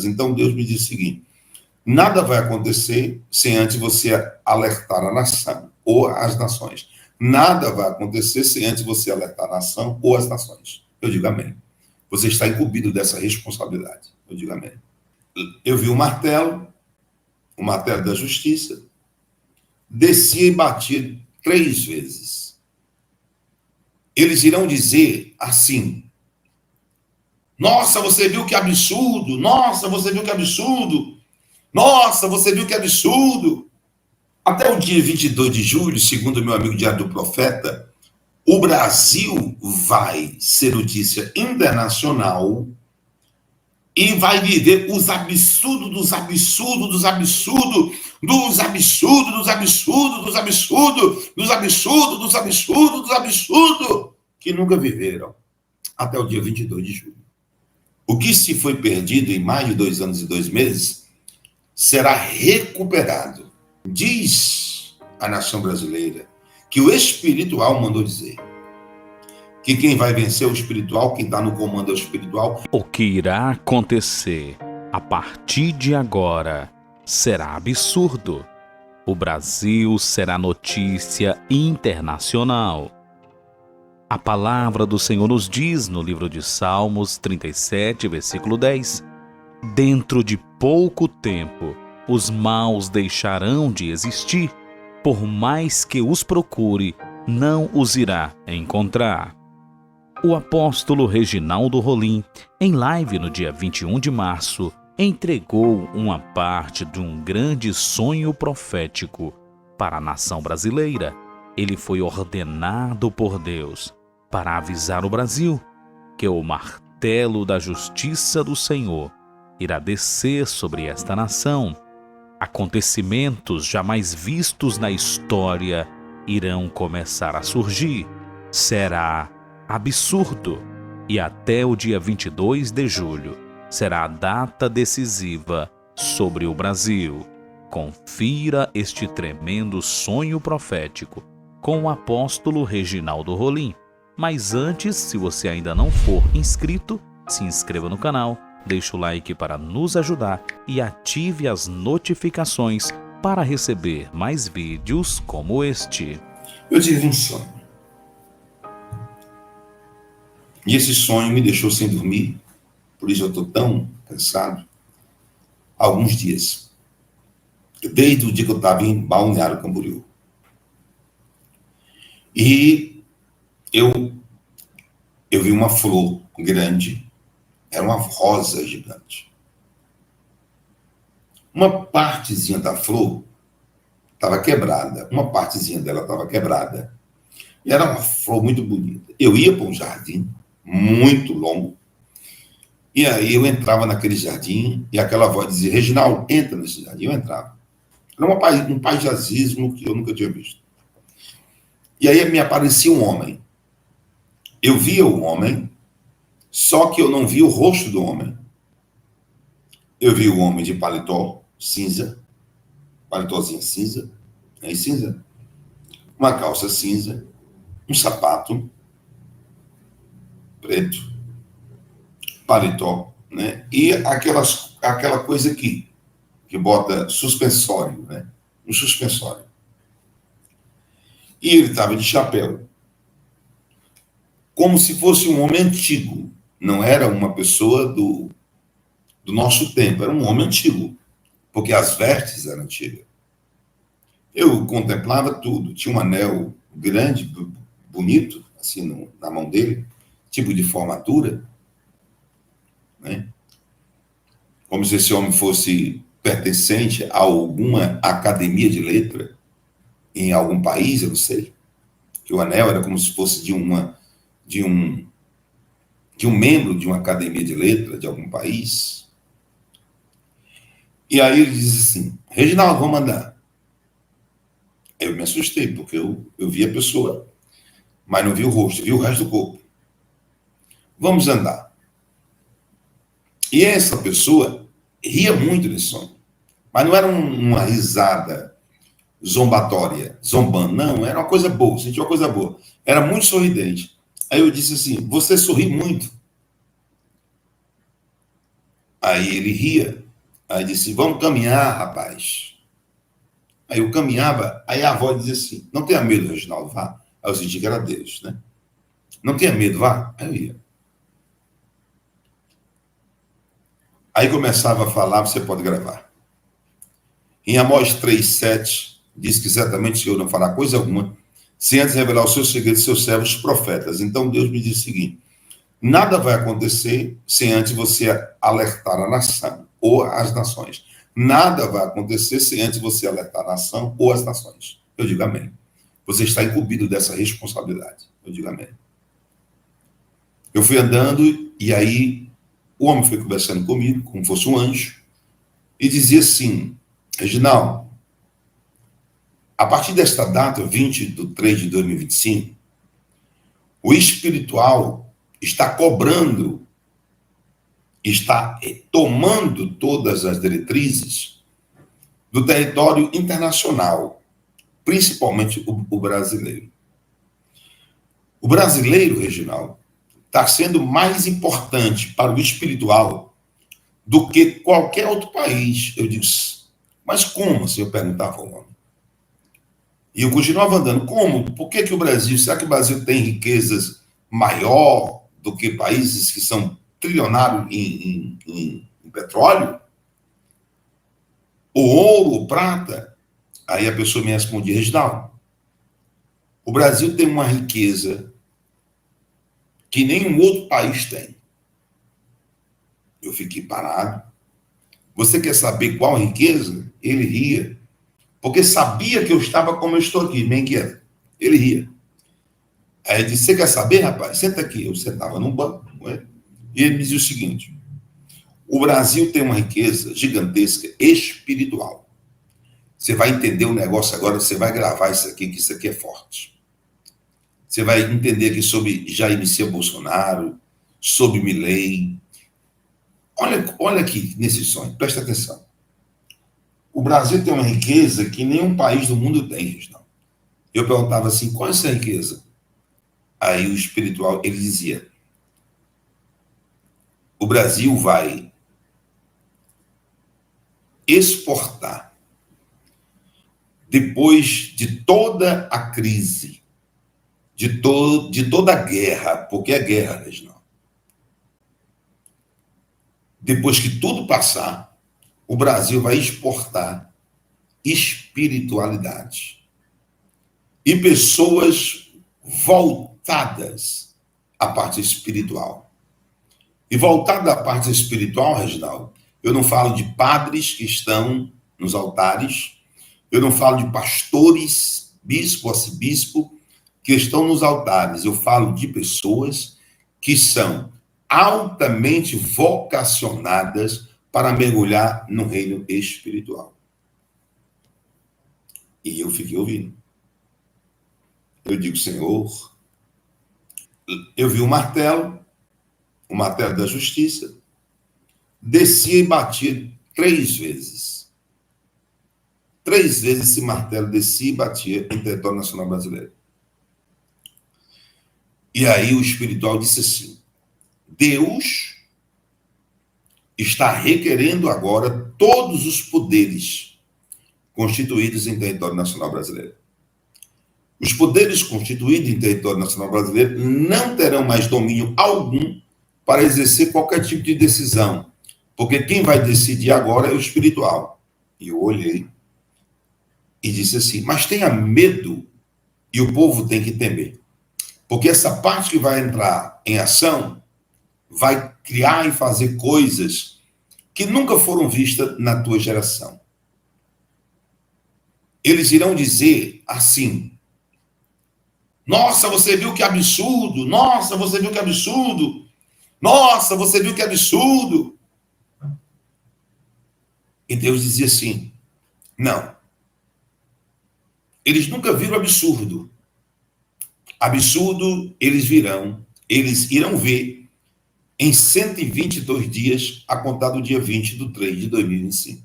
profetas. Então Deus me disse o seguinte: nada vai acontecer sem antes você alertar a nação ou as nações. Nada vai acontecer sem antes você alertar a nação ou as nações. Eu digo amém. Você está incumbido dessa responsabilidade. Eu digo amém. Eu vi o martelo da justiça, descia e batia 3 vezes. Eles irão dizer assim: nossa, você viu que absurdo! Nossa, você viu que absurdo! Nossa, você viu que absurdo! Até o dia 22 de julho, segundo meu amigo Diário do Profeta, o Brasil vai ser notícia internacional e vai viver os absurdos dos absurdos, dos absurdos, dos absurdos, dos absurdos, dos absurdos, dos absurdos, dos absurdos, dos absurdos, que nunca viveram até o dia 22 de julho. O que se foi perdido em mais de 2 anos e 2 meses será recuperado. Diz a nação brasileira que o espiritual mandou dizer que quem vai vencer é o espiritual, quem está no comando é o espiritual. O que irá acontecer a partir de agora será absurdo. O Brasil será notícia internacional. A palavra do Senhor nos diz no livro de Salmos 37, versículo 10: dentro de pouco tempo os maus deixarão de existir, por mais que os procure, não os irá encontrar. O apóstolo Reginaldo Rolim, em live no dia 21 de março, entregou uma parte de um grande sonho profético para a nação brasileira. Ele foi ordenado por Deus para avisar o Brasil que o martelo da justiça do Senhor irá descer sobre esta nação. Acontecimentos jamais vistos na história irão começar a surgir. Será absurdo. E até o dia 22 de julho será a data decisiva sobre o Brasil. Confira este tremendo sonho profético com o apóstolo Reginaldo Rolim. Mas antes, se você ainda não for inscrito, se inscreva no canal, deixe o like para nos ajudar e ative as notificações para receber mais vídeos como este. Eu tive um sonho. E esse sonho me deixou sem dormir, por isso eu estou tão cansado, há alguns dias. Desde o dia que eu estava em Balneário Camboriú. E eu vi uma flor grande, era uma rosa gigante. Uma partezinha da flor estava quebrada, uma partezinha dela estava quebrada. E era uma flor muito bonita. Eu ia para um jardim muito longo, e aí eu entrava naquele jardim, e aquela voz dizia: Reginaldo, entra nesse jardim. Eu entrava. Era um paisagismo que eu nunca tinha visto. E aí me aparecia um homem. Eu via o homem, só que eu não via o rosto do homem. Eu vi o homem de paletó cinza, paletózinho cinza, cinza, uma calça cinza, um sapato preto, paletó, né? E aquela coisa aqui, que bota suspensório, né? Um suspensório. E ele estava de chapéu, como se fosse um homem antigo. Não era uma pessoa do nosso tempo, era um homem antigo, porque as vestes eram antigas. Eu contemplava tudo. Tinha um anel grande, bonito, assim, na mão dele, tipo de formatura, né? Como se esse homem fosse pertencente a alguma academia de letra em algum país, eu não sei. Que o anel era como se fosse de um membro de uma academia de letra de algum país. E aí ele diz assim: Reginaldo, vamos andar. Eu me assustei, porque eu vi a pessoa, mas não vi o rosto, vi o resto do corpo. Vamos andar. E essa pessoa ria muito nesse sonho. Mas não era uma risada zombatória, zombando. Não, era uma coisa boa, senti uma coisa boa. Era muito sorridente. Aí eu disse assim: você sorri muito. Aí ele ria. Aí disse, vamos caminhar, rapaz. Aí eu caminhava, aí a avó dizia assim, não tenha medo, Reginaldo, vá. Aí eu senti que era Deus, né? Não tenha medo, vá. Aí eu ia. Aí começava a falar, você pode gravar. Em Amós 3,7, diz que certamente o Senhor não fará coisa alguma, sem antes revelar os seus segredos aos seus servos profetas. Então Deus me disse o seguinte, nada vai acontecer sem antes você alertar a nação ou as nações. Nada vai acontecer sem antes você alertar a nação ou as nações. Eu digo amém. Você está incumbido dessa responsabilidade. Eu digo amém. Eu fui andando e aí o homem foi conversando comigo, como fosse um anjo, e dizia assim, Reginaldo, a partir desta data, 20/3/2025, o espiritual está cobrando, está tomando todas as diretrizes do território internacional, principalmente o brasileiro. O brasileiro, Reginaldo, está sendo mais importante para o espiritual do que qualquer outro país. Eu disse, mas como? Se eu perguntava ao homem. E eu continuava andando. Como? Por que o Brasil, será que o Brasil tem riquezas maior do que países que são trilionários em petróleo? O ouro, o prata? Aí a pessoa me respondia, Reginaldo, o Brasil tem uma riqueza que nenhum outro país tem. Eu fiquei parado. Você quer saber qual riqueza? Ele ria. Porque sabia que eu estava como eu estou aqui, bem quieto. Ele ria. Aí ele disse, você quer saber, rapaz? Senta aqui. Eu sentava num banco com ele. E ele me dizia o seguinte, o Brasil tem uma riqueza gigantesca espiritual. Você vai entender o negócio agora, você vai gravar isso aqui, que isso aqui é forte. Você vai entender aqui sobre Jair Messias Bolsonaro, sobre Milei. Olha aqui nesse sonho, presta atenção. O Brasil tem uma riqueza que nenhum país do mundo tem, Reginaldo. Eu perguntava assim, qual é essa riqueza? Aí o espiritual, ele dizia, o Brasil vai exportar, depois de toda a crise, de toda a guerra, porque é guerra, Reginaldo. Depois que tudo passar, o Brasil vai exportar espiritualidade. E pessoas voltadas à parte espiritual. E voltado à parte espiritual, Reginaldo, eu não falo de padres que estão nos altares, eu não falo de pastores, bispo, arcebispo, que estão nos altares. Eu falo de pessoas que são altamente vocacionadas para mergulhar no reino espiritual. E eu fiquei ouvindo. Eu digo, Senhor, eu vi o martelo da justiça, descia e batia 3 vezes. 3 vezes esse martelo descia e batia em território nacional brasileiro. E aí o espiritual disse assim, Deus está requerendo agora todos os poderes constituídos em território nacional brasileiro. Os poderes constituídos em território nacional brasileiro não terão mais domínio algum para exercer qualquer tipo de decisão, porque quem vai decidir agora é o espiritual. E eu olhei e disse assim, mas tenha medo, e o povo tem que temer, porque essa parte que vai entrar em ação vai criar e fazer coisas que nunca foram vistas na tua geração. Eles irão dizer assim, nossa, você viu que absurdo, nossa, você viu que absurdo, nossa, você viu que absurdo. E Deus dizia assim, não, eles nunca viram absurdo. Absurdo eles irão ver em 122 dias, a contar do dia 20/3/2025.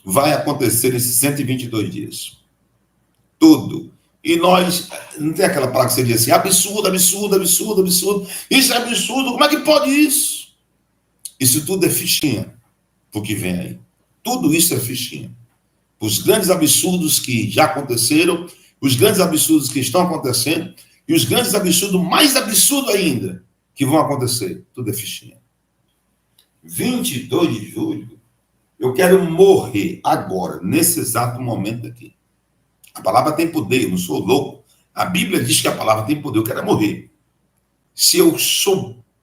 Vai acontecer nesses 122 dias. Tudo. E nós, não tem aquela palavra que você diz assim, absurdo, absurdo, absurdo, absurdo. Isso é absurdo, como é que pode isso? Isso tudo é fichinha. o que vem aí. Tudo isso é fichinha. Os grandes absurdos que já aconteceram, os grandes absurdos que estão acontecendo e os grandes absurdos, mais absurdos ainda, que vão acontecer. Tudo é fichinha. 22 de julho, eu quero morrer agora, nesse exato momento aqui. A palavra tem poder, eu não sou louco. A Bíblia diz que a palavra tem poder, eu quero morrer. Se eu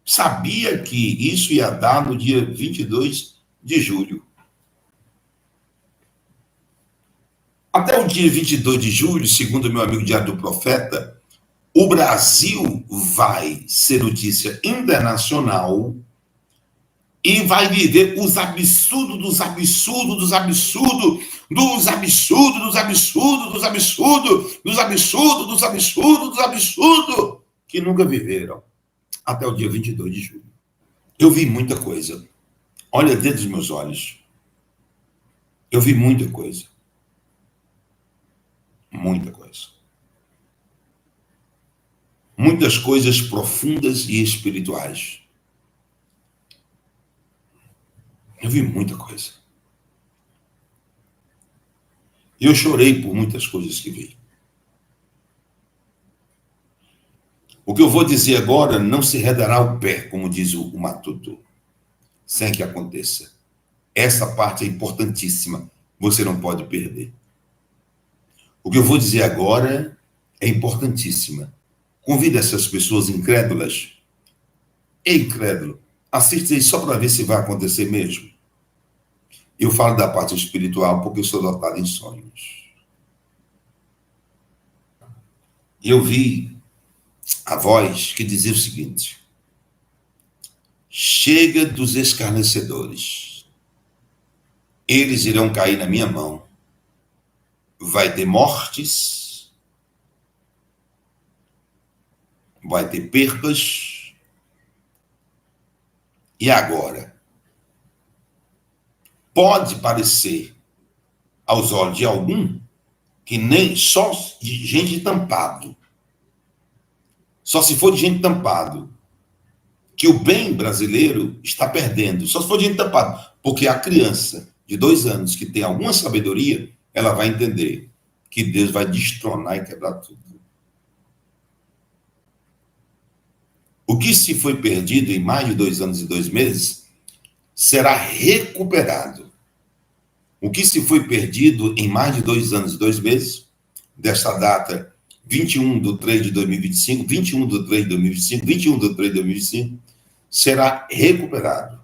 sabia que isso ia dar no dia 22 de julho. Até o dia 22 de julho, segundo meu amigo Diário do Profeta, o Brasil vai ser notícia internacional e vai viver os absurdos dos absurdos, dos absurdos, dos absurdos, dos absurdos, dos absurdos, dos absurdos, dos absurdos, dos absurdos, que nunca viveram até o dia 22 de julho. Eu vi muita coisa. Olha dentro dos meus olhos. Eu vi muita coisa. Muita coisa. Muitas coisas profundas e espirituais. Eu vi muita coisa. E eu chorei por muitas coisas que vi. O que eu vou dizer agora não se redará ao pé, como diz o Matuto, sem que aconteça. Essa parte é importantíssima. Você não pode perder. O que eu vou dizer agora é importantíssima. Convida essas pessoas incrédulas. Ei, incrédulo, assista aí só para ver se vai acontecer mesmo. Eu falo da parte espiritual porque eu sou dotado em sonhos. Eu vi a voz que dizia o seguinte: chega dos escarnecedores. Eles irão cair na minha mão. Vai ter mortes, vai ter percas. E agora? Pode parecer, aos olhos de algum, que nem só de gente tampado, só se for de gente tampado, que o bem brasileiro está perdendo, só se for de gente tampado, porque a criança de 2 anos que tem alguma sabedoria, ela vai entender que Deus vai destronar e quebrar tudo. O que se foi perdido em mais de 2 anos e 2 meses será recuperado. O que se foi perdido em mais de 2 anos e 2 meses, desta data 21 de 3 de 2025, 21 de 3 de 2025, 21 de 3 de 2025, será recuperado.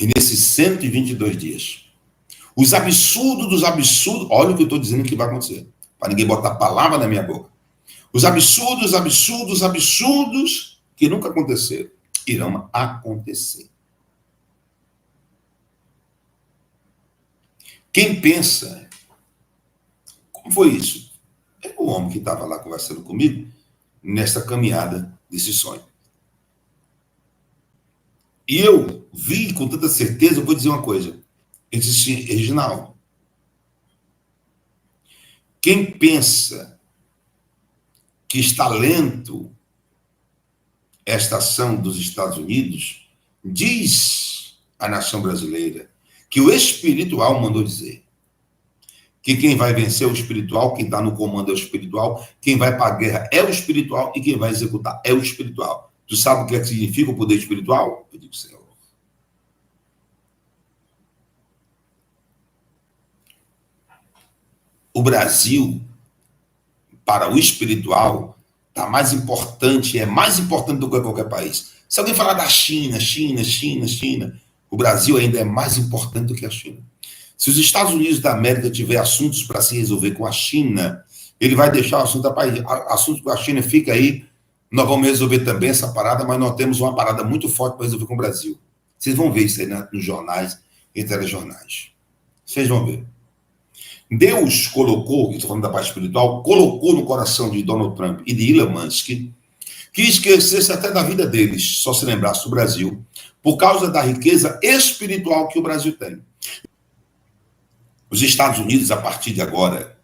E nesses 122 dias, os absurdos dos absurdos, olha o que eu estou dizendo que vai acontecer, para ninguém botar palavra na minha boca. Os absurdos, absurdos, absurdos que nunca aconteceram, irão acontecer. Quem pensa, como foi isso? É o homem que estava lá conversando comigo, nessa caminhada desse sonho. E eu vi com tanta certeza, eu vou dizer uma coisa. Ele disse assim: Reginaldo, quem pensa que está lento esta ação dos Estados Unidos, diz a nação brasileira que o espiritual mandou dizer que quem vai vencer é o espiritual, quem está no comando é o espiritual, quem vai para a guerra é o espiritual e quem vai executar é o espiritual. Tu sabe o que é que significa o poder espiritual? Eu digo, Senhor. O Brasil, para o espiritual, está mais importante, é mais importante do que qualquer país. Se alguém falar da China, o Brasil ainda é mais importante do que a China. Se os Estados Unidos da América tiver assuntos para se resolver com a China, ele vai deixar o assunto com a China, fica aí, nós vamos resolver também essa parada, mas nós temos uma parada muito forte para resolver com o Brasil. Vocês vão ver isso aí nos jornais e telejornais. Vocês vão ver. Deus colocou, estou falando da parte espiritual, colocou no coração de Donald Trump e de Elon Musk que esquecesse até da vida deles, só se lembrasse do Brasil, por causa da riqueza espiritual que o Brasil tem. Os Estados Unidos, a partir de agora,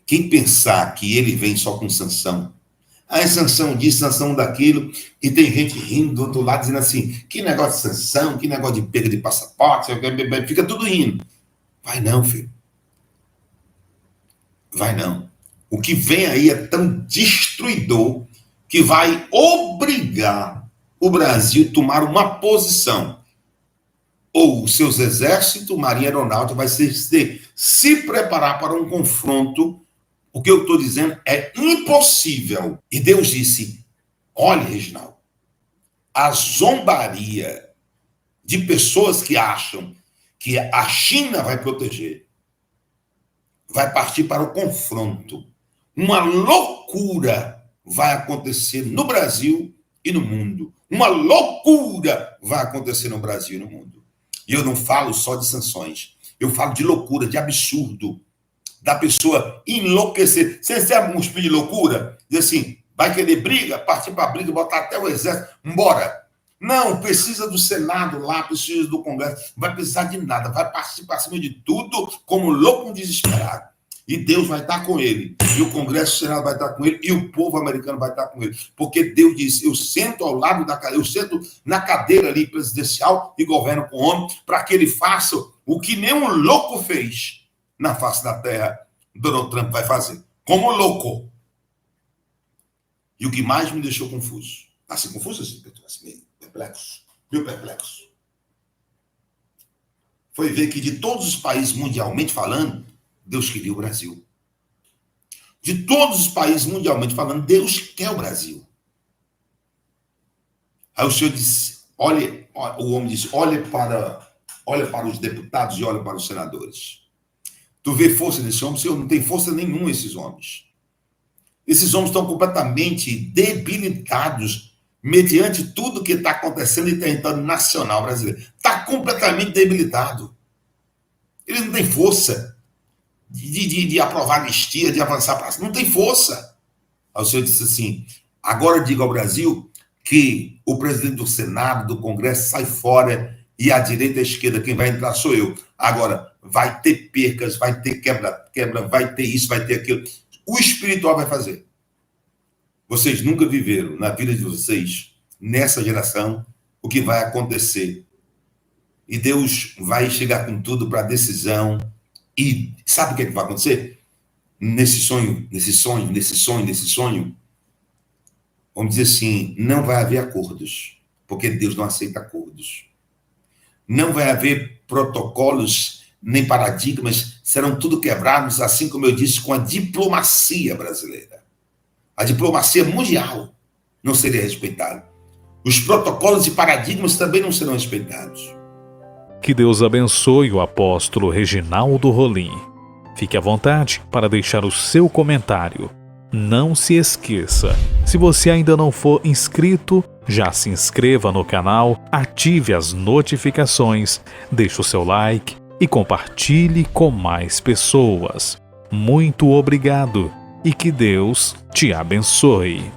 quem pensar que ele vem só com sanção, Aí sanção disso, sanção daquilo, e tem gente rindo do outro lado, dizendo assim, que negócio de sanção, que negócio de perda de passaporte, fica tudo rindo. Vai não, filho. Vai não. O que vem aí é tão destruidor que vai obrigar o Brasil a tomar uma posição. Ou os seus exércitos, marinha aeronáutica, vai se preparar para um confronto. O que eu estou dizendo é impossível. E Deus disse, olha, Reginaldo, a zombaria de pessoas que acham que a China vai proteger, vai partir para o confronto. Uma loucura vai acontecer no Brasil e no mundo. Uma loucura vai acontecer no Brasil e no mundo. E eu não falo só de sanções. Eu falo de loucura, de absurdo. Da pessoa enlouquecer. Você recebe um espírito de loucura? Diz assim, vai querer briga, partir para briga, botar até o exército, embora. Não, precisa do Senado lá, precisa do Congresso, não vai precisar de nada, vai partir para cima de tudo como louco desesperado. E Deus vai estar com ele, e o Congresso, o Senado vai estar com ele, e o povo americano vai estar com ele. Porque Deus disse, eu sento ao lado da cadeira, eu sento na cadeira ali presidencial e governo com o homem, para que ele faça o que nenhum louco fez na face da terra. Donald Trump vai fazer, como louco. E o que mais me deixou confuso, assim, meio perplexo, foi ver que de todos os países mundialmente falando, Deus queria o Brasil. De todos os países mundialmente falando, Deus quer o Brasil. Aí o Senhor disse, o homem disse, olha para os deputados e olha para os senadores. Tu vê força nesse homem? Senhor, não tem força nenhuma esses homens. Esses homens estão completamente debilitados mediante tudo que está acontecendo em território nacional brasileiro. Está completamente debilitado. Eles não têm força de aprovar anistia, de avançar para cima. Não tem força. Aí o Senhor disse assim, agora diga ao Brasil que o presidente do Senado, do Congresso, sai fora e a direita e a esquerda, quem vai entrar sou eu. Agora, vai ter percas, vai ter quebra, vai ter isso, vai ter aquilo. O espiritual vai fazer. Vocês nunca viveram na vida de vocês, nessa geração, o que vai acontecer. E Deus vai chegar com tudo para a decisão. E sabe o que vai acontecer? Nesse sonho, vamos dizer assim, não vai haver acordos, porque Deus não aceita acordos. Não vai haver protocolos, nem paradigmas, serão tudo quebrados, assim como eu disse, com a diplomacia brasileira. A diplomacia mundial não seria respeitada. Os protocolos e paradigmas também não serão respeitados. Que Deus abençoe o apóstolo Reginaldo Rolim. Fique à vontade para deixar o seu comentário. Não se esqueça, se você ainda não for inscrito, já se inscreva no canal, ative as notificações, deixe o seu like e compartilhe com mais pessoas. Muito obrigado e que Deus te abençoe.